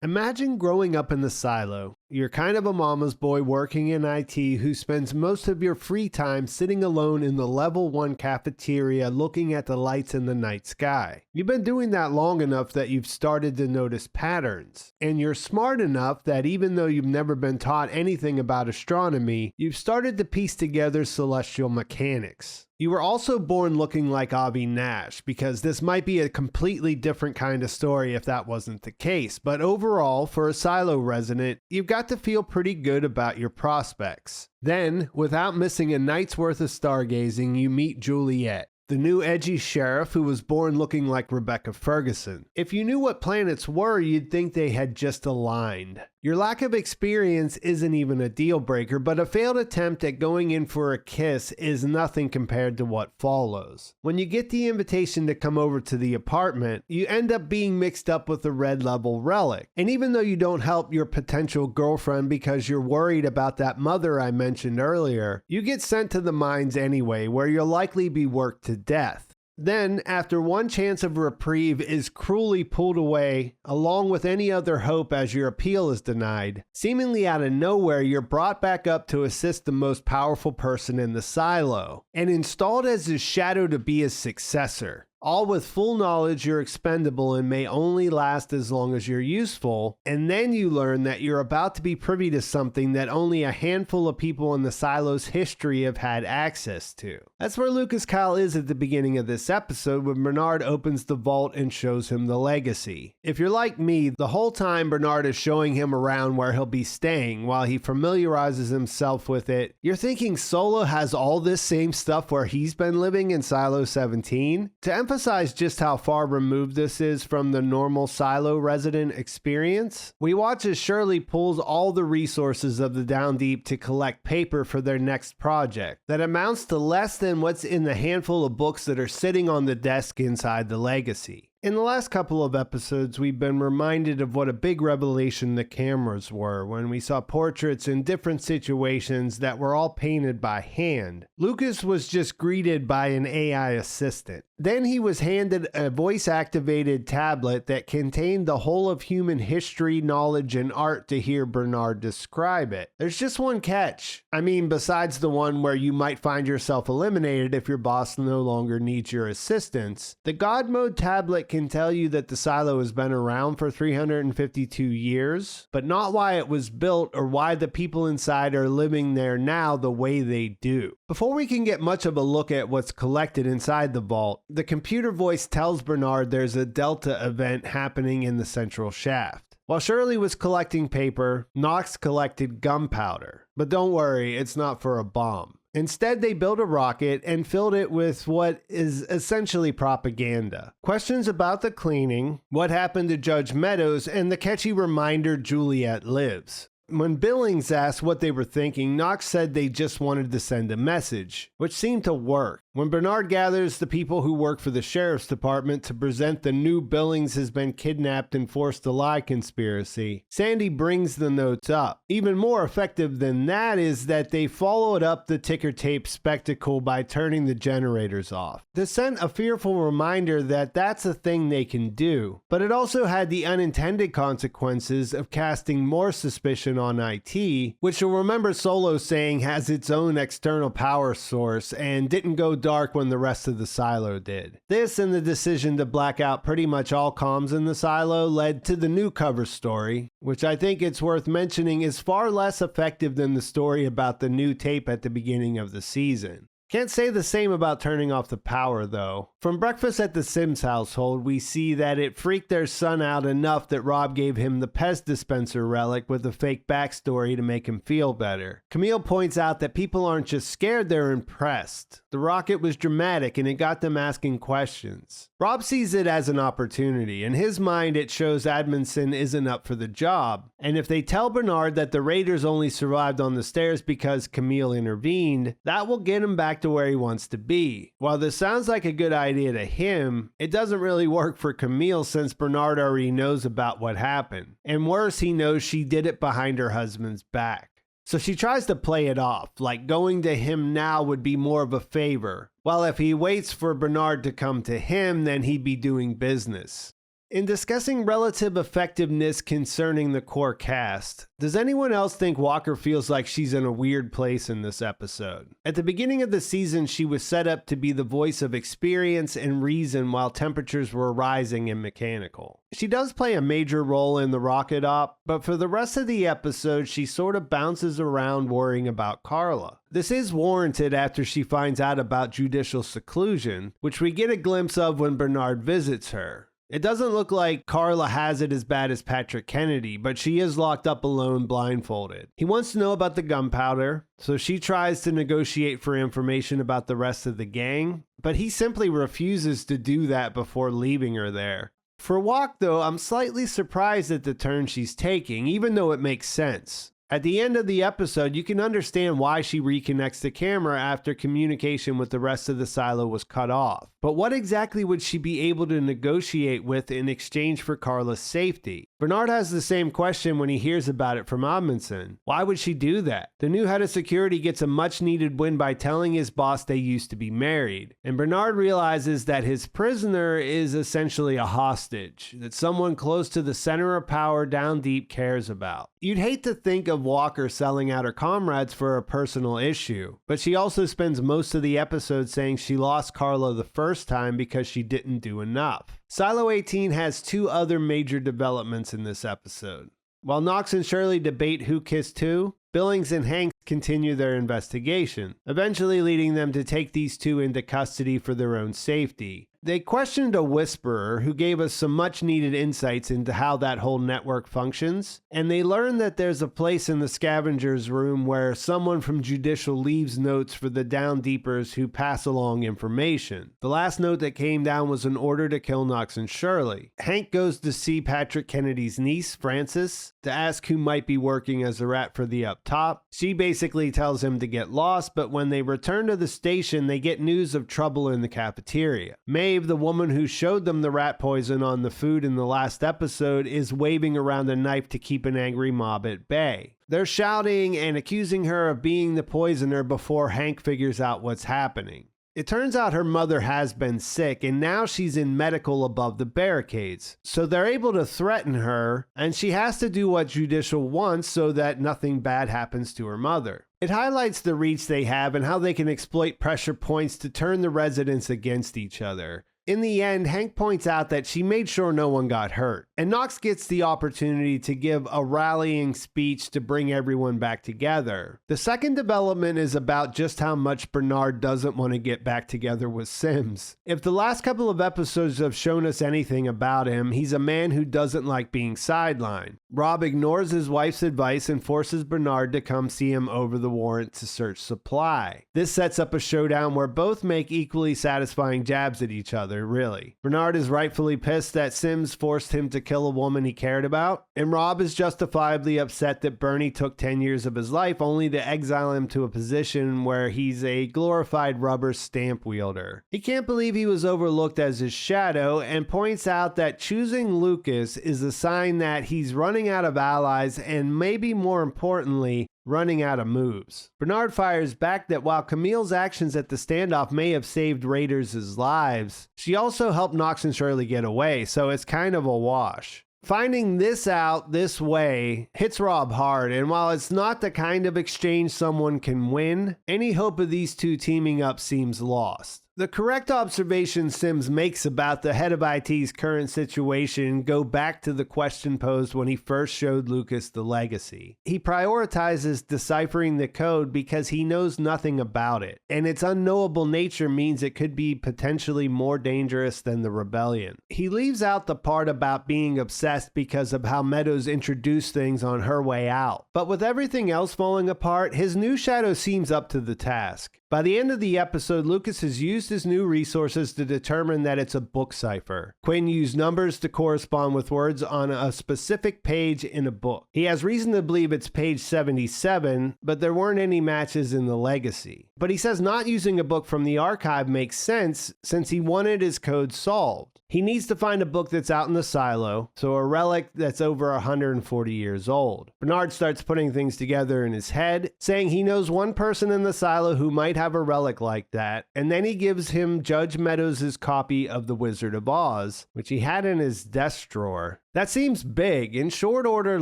Imagine growing up in the silo. You're kind of a mama's boy working in IT who spends most of your free time sitting alone in the level 1 cafeteria looking at the lights in the night sky. You've been doing that long enough that you've started to notice patterns. And you're smart enough that even though you've never been taught anything about astronomy, you've started to piece together celestial mechanics. You were also born looking like Avi Nash, because this might be a completely different kind of story if that wasn't the case, but overall, for a silo resident, you've got to feel pretty good about your prospects. Then, without missing a night's worth of stargazing, you meet Juliette, the new edgy sheriff who was born looking like Rebecca Ferguson. If you knew what planets were, you'd think they had just aligned. Your lack of experience isn't even a deal breaker, but a failed attempt at going in for a kiss is nothing compared to what follows. When you get the invitation to come over to the apartment, you end up being mixed up with a red level relic. And even though you don't help your potential girlfriend because you're worried about that mother I mentioned earlier, you get sent to the mines anyway, where you'll likely be worked to death. Then, after one chance of reprieve is cruelly pulled away, along with any other hope as your appeal is denied, seemingly out of nowhere, you're brought back up to assist the most powerful person in the silo, and installed as his shadow to be his successor. All with full knowledge you're expendable and may only last as long as you're useful, and then you learn that you're about to be privy to something that only a handful of people in the silo's history have had access to. That's where Lukas Kyle is at the beginning of this episode when Bernard opens the vault and shows him the legacy. If you're like me, the whole time Bernard is showing him around where he'll be staying while he familiarizes himself with it, you're thinking Solo has all this same stuff where he's been living in Silo 17? To emphasize just how far removed this is from the normal silo resident experience, we watch as Shirley pulls all the resources of the Down Deep to collect paper for their next project that amounts to less than what's in the handful of books that are sitting on the desk inside the Legacy. In the last couple of episodes, we've been reminded of what a big revelation the cameras were when we saw portraits in different situations that were all painted by hand. Lukas was just greeted by an AI assistant. Then he was handed a voice-activated tablet that contained the whole of human history, knowledge, and art to hear Bernard describe it. There's just one catch. I mean, besides the one where you might find yourself eliminated if your boss no longer needs your assistance, the God Mode tablet can tell you that the silo has been around for 352 years, but not why it was built or why the people inside are living there now the way they do. Before we can get much of a look at what's collected inside the vault, the computer voice tells Bernard there's a Delta event happening in the central shaft. While Shirley was collecting paper, Knox collected gunpowder. But don't worry, it's not for a bomb. Instead, they built a rocket and filled it with what is essentially propaganda. Questions about the cleaning, what happened to Judge Meadows, and the catchy reminder Juliette lives. When Billings asked what they were thinking, Knox said they just wanted to send a message, which seemed to work. When Bernard gathers the people who work for the sheriff's department to present the new Billings has been kidnapped and forced to lie conspiracy, Sandy brings the notes up. Even more effective than that is that they followed up the ticker tape spectacle by turning the generators off. This sent a fearful reminder that that's a thing they can do, but it also had the unintended consequences of casting more suspicion on IT, which you'll remember Solo saying has its own external power source and didn't go dark when the rest of the silo did. This and the decision to black out pretty much all comms in the silo led to the new cover story, which I think it's worth mentioning is far less effective than the story about the new tape at the beginning of the season. Can't say the same about turning off the power, though. From Breakfast at the Sims household, we see that it freaked their son out enough that Rob gave him the Pez dispenser relic with a fake backstory to make him feel better. Camille points out that people aren't just scared, they're impressed. The rocket was dramatic and it got them asking questions. Rob sees it as an opportunity. In his mind, it shows Admonson isn't up for the job. And if they tell Bernard that the Raiders only survived on the stairs because Camille intervened, that will get him back to where he wants to be. While this sounds like a good idea to him, it doesn't really work for Camille since Bernard already knows about what happened. And worse, he knows she did it behind her husband's back. So she tries to play it off, like going to him now would be more of a favor, while if he waits for Bernard to come to him, then he'd be doing business. In discussing relative effectiveness concerning the core cast, does anyone else think Walker feels like she's in a weird place in this episode? At the beginning of the season, she was set up to be the voice of experience and reason while temperatures were rising in mechanical. She does play a major role in the rocket op, but for the rest of the episode, she sort of bounces around worrying about Carla. This is warranted after she finds out about judicial seclusion, which we get a glimpse of when Bernard visits her. It doesn't look like Carla has it as bad as Patrick Kennedy, but she is locked up alone blindfolded. He wants to know about the gunpowder, so she tries to negotiate for information about the rest of the gang, but he simply refuses to do that before leaving her there. For Walk, though, I'm slightly surprised at the turn she's taking, even though it makes sense. At the end of the episode, you can understand why she reconnects the camera after communication with the rest of the silo was cut off. But what exactly would she be able to negotiate with in exchange for Carla's safety? Bernard has the same question when he hears about it from Amundsen. Why would she do that? The new head of security gets a much needed win by telling his boss they used to be married. And Bernard realizes that his prisoner is essentially a hostage that someone close to the center of power down deep cares about. You'd hate to think of Walker selling out her comrades for a personal issue, but she also spends most of the episode saying she lost Carla the first time because she didn't do enough. Silo 18 has two other major developments in this episode. While Knox and Shirley debate who kissed who, Billings and Hank continue their investigation, eventually leading them to take these two into custody for their own safety. They questioned a whisperer who gave us some much needed insights into how that whole network functions, and they learned that there's a place in the scavenger's room where someone from Judicial leaves notes for the down deepers who pass along information. The last note that came down was an order to kill Knox and Shirley. Hank goes to see Patrick Kennedy's niece, Frances, to ask who might be working as a rat for the up top. She basically tells him to get lost, but when they return to the station, they get news of trouble in the cafeteria. Maeve, the woman who showed them the rat poison on the food in the last episode, is waving around a knife to keep an angry mob at bay. They're shouting and accusing her of being the poisoner before Hank figures out what's happening. It turns out her mother has been sick and now she's in medical above the barricades. So they're able to threaten her and she has to do what Judicial wants so that nothing bad happens to her mother. It highlights the reach they have and how they can exploit pressure points to turn the residents against each other. In the end, Hank points out that she made sure no one got hurt, and Knox gets the opportunity to give a rallying speech to bring everyone back together. The second development is about just how much Bernard doesn't want to get back together with Sims. If the last couple of episodes have shown us anything about him, he's a man who doesn't like being sidelined. Rob ignores his wife's advice and forces Bernard to come see him over the warrant to search supply. This sets up a showdown where both make equally satisfying jabs at each other. Really. Bernard is rightfully pissed that Sims forced him to kill a woman he cared about, and Rob is justifiably upset that Bernie took 10 years of his life only to exile him to a position where he's a glorified rubber stamp wielder. He can't believe he was overlooked as his shadow and points out that choosing Lukas is a sign that he's running out of allies and maybe more importantly, running out of moves. Bernard fires back that while Camille's actions at the standoff may have saved Raiders' lives, she also helped Knox and Shirley get away, so it's kind of a wash. Finding this out this way hits Rob hard, and while it's not the kind of exchange someone can win, any hope of these two teaming up seems lost. The correct observation Sims makes about the head of IT's current situation go back to the question posed when he first showed Lukas the legacy. He prioritizes deciphering the code because he knows nothing about it, and its unknowable nature means it could be potentially more dangerous than the rebellion. He leaves out the part about being obsessed because of how Meadows introduced things on her way out. But with everything else falling apart, his new shadow seems up to the task. By the end of the episode, Lukas has used his new resources to determine that it's a book cipher. Quinn used numbers to correspond with words on a specific page in a book. He has reason to believe it's page 77, but there weren't any matches in the legacy. But he says not using a book from the archive makes sense since he wanted his code solved. He needs to find a book that's out in the silo, so a relic that's over 140 years old. Bernard starts putting things together in his head, saying he knows one person in the silo who might have a relic like that, and then he gives him Judge Meadows' copy of The Wizard of Oz, which he had in his desk drawer. That seems big. In short order,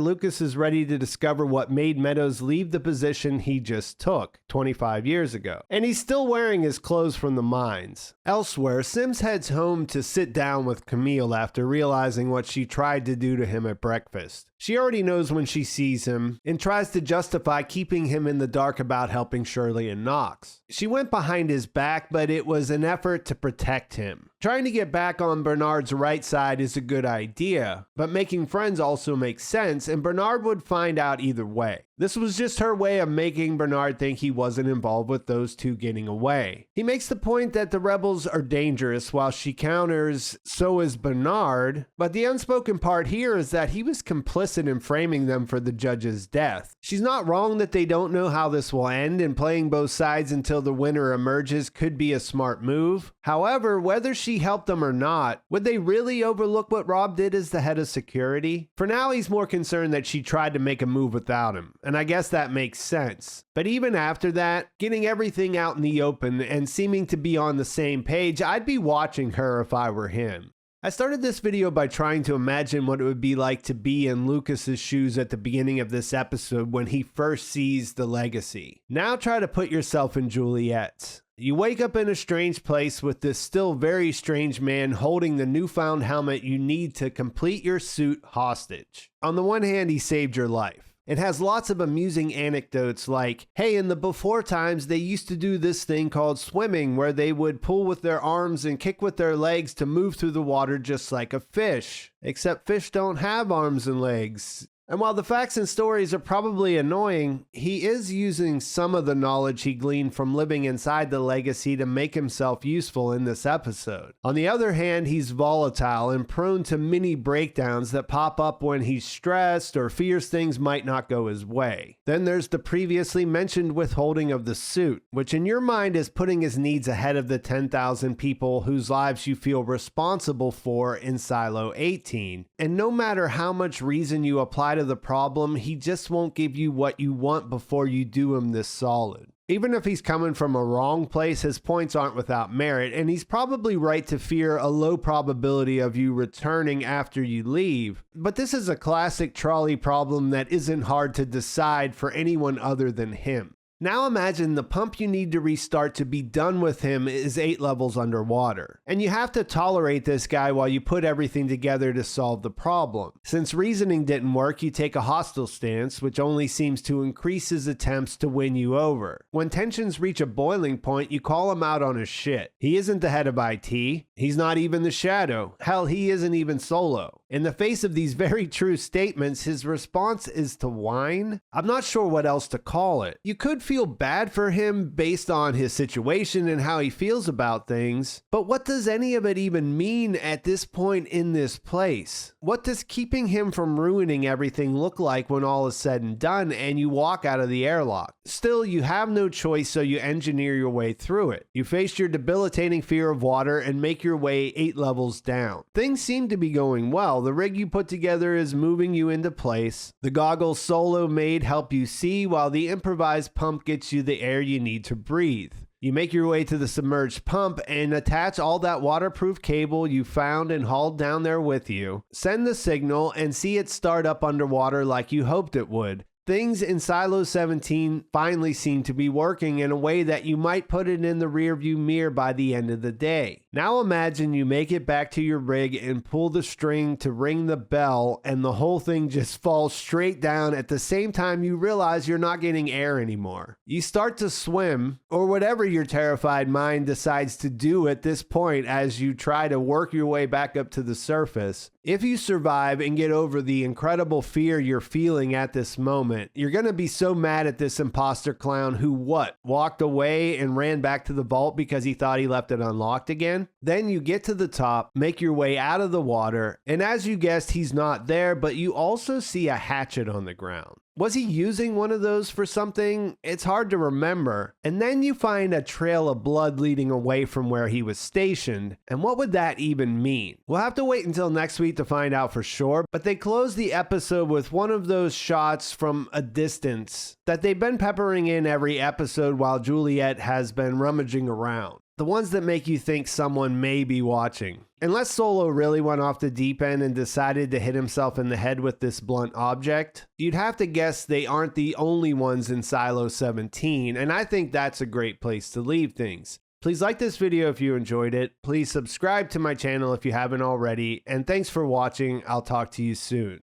Lukas is ready to discover what made Meadows leave the position he just took 25 years ago. And he's still wearing his clothes from the mines. Elsewhere, Sims heads home to sit down with Camille after realizing what she tried to do to him at breakfast. She already knows when she sees him and tries to justify keeping him in the dark about helping Shirley and Knox. She went behind his back, but it was an effort to protect him. Trying to get back on Bernard's right side is a good idea, but making friends also makes sense, and Bernard would find out either way. This was just her way of making Bernard think he wasn't involved with those two getting away. He makes the point that the rebels are dangerous while she counters, so is Bernard, but the unspoken part here is that he was complicit in framing them for the judge's death. She's not wrong that they don't know how this will end, and playing both sides until the winner emerges could be a smart move. However, whether she helped them or not, would they really overlook what Rob did as the head of security? For now, he's more concerned that she tried to make a move without him, and I guess that makes sense. But even after that, getting everything out in the open and seeming to be on the same page, I'd be watching her if I were him. I started this video by trying to imagine what it would be like to be in Lukas's shoes at the beginning of this episode when he first sees the legacy. Now try to put yourself in Juliette's. You wake up in a strange place with this still very strange man holding the newfound helmet you need to complete your suit hostage. On the one hand, he saved your life. It has lots of amusing anecdotes like, hey, in the before times, they used to do this thing called swimming where they would pull with their arms and kick with their legs to move through the water just like a fish. Except fish don't have arms and legs. And while the facts and stories are probably annoying, he is using some of the knowledge he gleaned from living inside the legacy to make himself useful in this episode. On the other hand, he's volatile and prone to mini breakdowns that pop up when he's stressed or fears things might not go his way. Then there's the previously mentioned withholding of the suit, which in your mind is putting his needs ahead of the 10,000 people whose lives you feel responsible for in Silo 18. And no matter how much reason you apply to the problem, he just won't give you what you want before you do him this solid. Even if he's coming from a wrong place, his points aren't without merit, and he's probably right to fear a low probability of you returning after you leave. But this is a classic trolley problem that isn't hard to decide for anyone other than him. Now imagine the pump you need to restart to be done with him is 8 levels underwater. And you have to tolerate this guy while you put everything together to solve the problem. Since reasoning didn't work, you take a hostile stance, which only seems to increase his attempts to win you over. When tensions reach a boiling point, you call him out on his shit. He isn't the head of IT. He's not even the Shadow. Hell, he isn't even Solo. In the face of these very true statements, his response is to whine. I'm not sure what else to call it. You could feel bad for him based on his situation and how he feels about things, but what does any of it even mean at this point in this place? What does keeping him from ruining everything look like when all is said and done and you walk out of the airlock? Still, you have no choice, so you engineer your way through it. You face your debilitating fear of water and make your way 8 levels down. Things seem to be going well. The rig you put together is moving you into place. The goggles Solo made help you see, while the improvised pump gets you the air you need to breathe. You make your way to the submerged pump and attach all that waterproof cable you found and hauled down there with you. Send the signal and see it start up underwater like you hoped it would. Things in Silo 17 finally seem to be working in a way that you might put it in the rearview mirror by the end of the day. Now imagine you make it back to your rig and pull the string to ring the bell, and the whole thing just falls straight down at the same time you realize you're not getting air anymore. You start to swim, or whatever your terrified mind decides to do at this point as you try to work your way back up to the surface. If you survive and get over the incredible fear you're feeling at this moment, you're going to be so mad at this imposter clown who walked away and ran back to the vault because he thought he left it unlocked again? again. Then you get to the top, make your way out of the water, and as you guessed, he's not there, but you also see a hatchet on the ground. Was he using one of those for something? It's hard to remember. And then you find a trail of blood leading away from where he was stationed. And what would that even mean? We'll have to wait until next week to find out for sure, but they close the episode with one of those shots from a distance that they've been peppering in every episode while Juliette has been rummaging around. The ones that make you think someone may be watching. Unless Solo really went off the deep end and decided to hit himself in the head with this blunt object, you'd have to guess they aren't the only ones in Silo 17, and I think that's a great place to leave things. Please like this video if you enjoyed it, please subscribe to my channel if you haven't already, and thanks for watching. I'll talk to you soon.